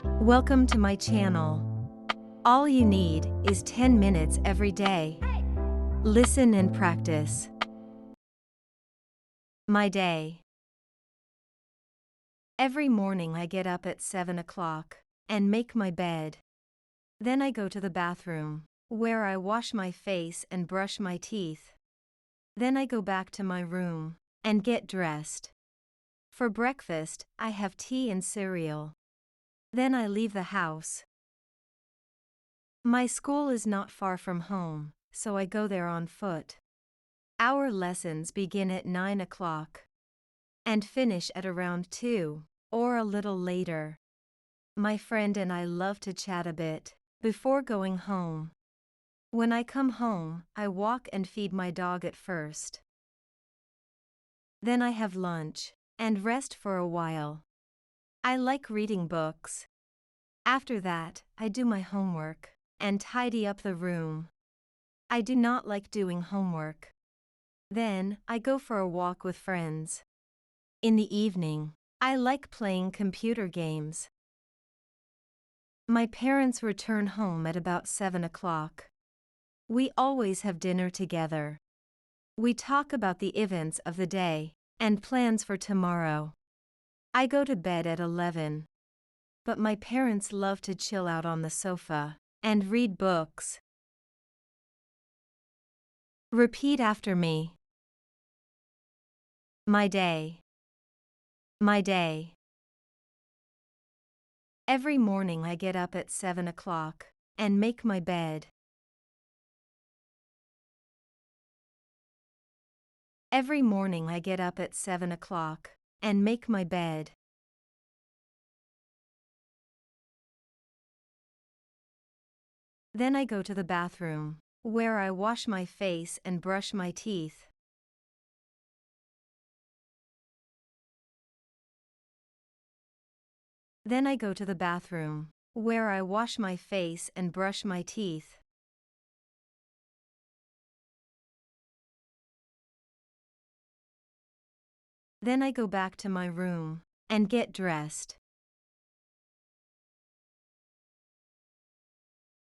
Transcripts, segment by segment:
Welcome to my channel. All you need is 10 minutes every day. Listen and practice. My day. Every morning I get up at 7 o'clock and make my bed. Then I go to the bathroom, where I wash my face and brush my teeth. Then I go back to my room and get dressed. For breakfast, I have tea and cereal. Then I leave the house. My school is not far from home, so I go there on foot. Our lessons begin at 9 o'clock and finish at around 2 or a little later. My friend and I love to chat a bit before going home. When I come home, I walk and feed my dog at first. Then I have lunch and rest for a while. I like reading books. After that, I do my homework and tidy up the room. I do not like doing homework. Then, I go for a walk with friends. In the evening, I like playing computer games. My parents return home at about 7 o'clock. We always have dinner together. We talk about the events of the day and plans for tomorrow. I go to bed at 11. But my parents love to chill out on the sofa and read books. Repeat after me. My day. My day. Every morning I get up at 7 o'clock and make my bed. Every morning I get up at 7 o'clock and make my bed. Then I go to the bathroom, where I wash my face and brush my teeth. Then I go to the bathroom, where I wash my face and brush my teeth. Then I go back to my room and get dressed.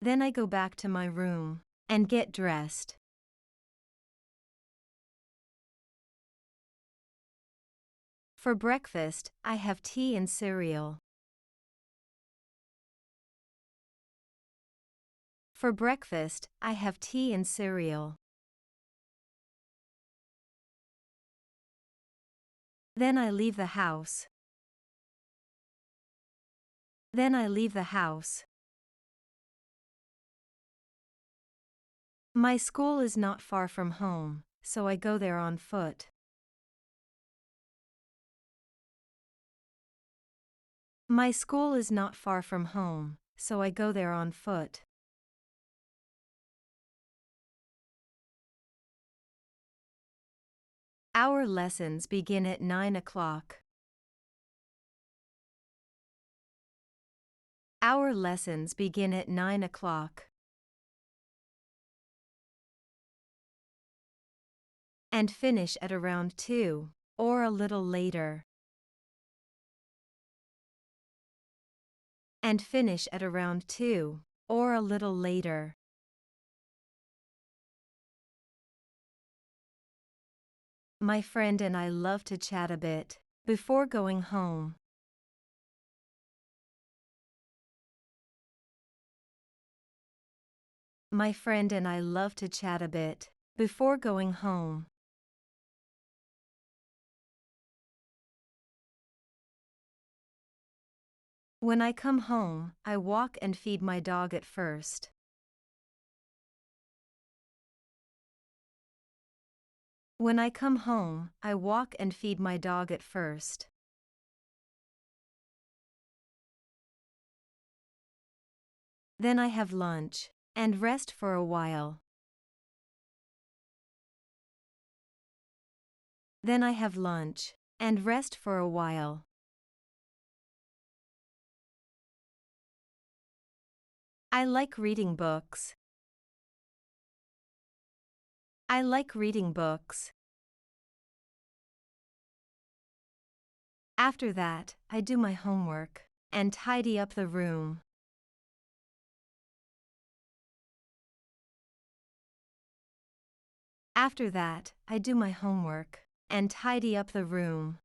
Then I go back to my room and get dressed. For breakfast, I have tea and cereal. For breakfast, I have tea and cereal. Then I leave the house. Then I leave the house. My school is not far from home, so I go there on foot. My school is not far from home, so I go there on foot. Our lessons begin at 9 o'clock. Our lessons begin at 9 o'clock and finish at around 2 or a little later. And finish at around 2 or a little later. My friend and I love to chat a bit before going home. My friend and I love to chat a bit before going home. When I come home, I walk and feed my dog at first. When I come home, I walk and feed my dog at first. Then I have lunch and rest for a while. Then I have lunch and rest for a while. I like reading books. I like reading books. After that, I do my homework and tidy up the room. After that, I do my homework and tidy up the room.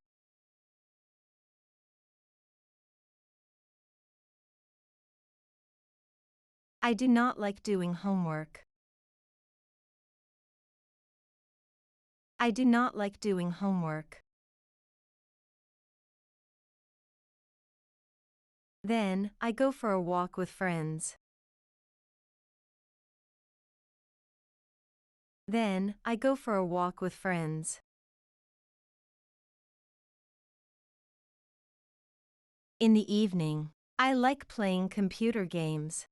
I do not like doing homework. I do not like doing homework. Then, I go for a walk with friends. Then, I go for a walk with friends. In the evening, I like playing computer games.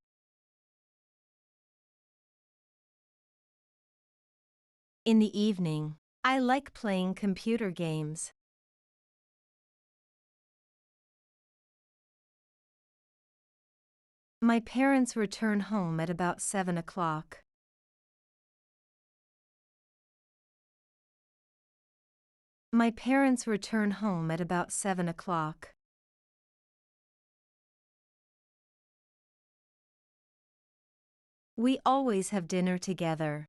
In the evening, I like playing computer games. My parents return home at about 7 o'clock. My parents return home at about 7 o'clock. We always have dinner together.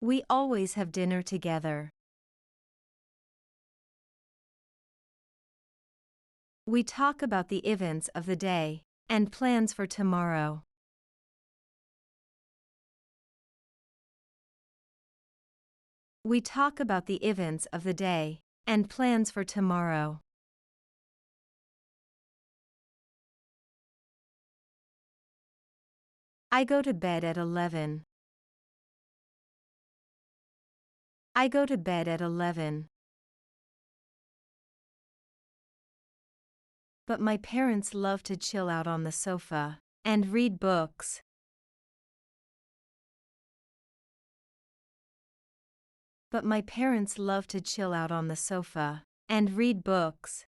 We always have dinner together. We talk about the events of the day and plans for tomorrow. We talk about the events of the day and plans for tomorrow. I go to bed at 11. I go to bed at 11. But my parents love to chill out on the sofa and read books. But my parents love to chill out on the sofa and read books.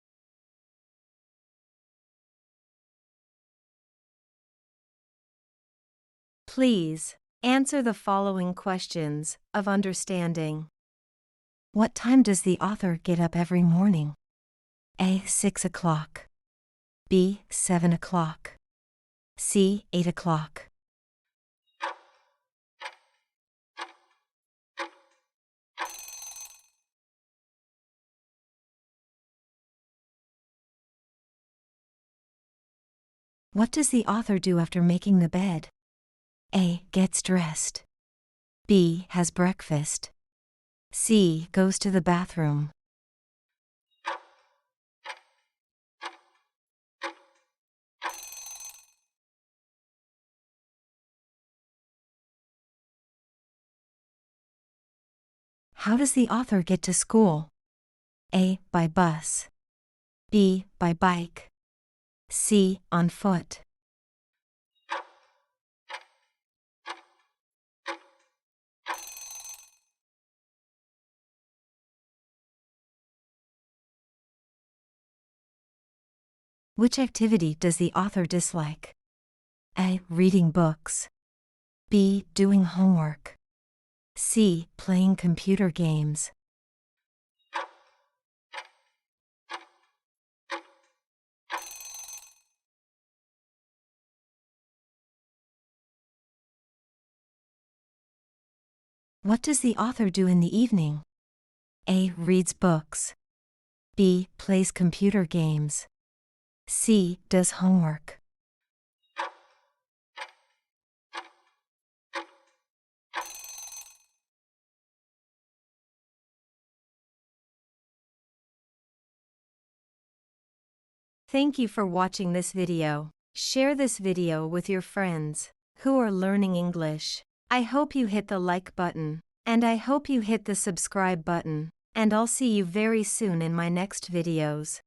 Please answer the following questions of understanding. What time does the author get up every morning? A. 6 o'clock. B. 7 o'clock. C. 8 o'clock. What does the author do after making the bed? A. Gets dressed. B. Has breakfast. C. Goes to the bathroom. How does the author get to school? A. By bus. B. By bike. C. On foot. Which activity does the author dislike? A. Reading books. B. Doing homework. C. Playing computer games. What does the author do in the evening? A. Reads books. B. Plays computer games. C. Does homework. Thank you for watching this video. Share this video with your friends who are learning English. I hope you hit the like button, and I hope you hit the subscribe button, and I'll see you very soon in my next videos.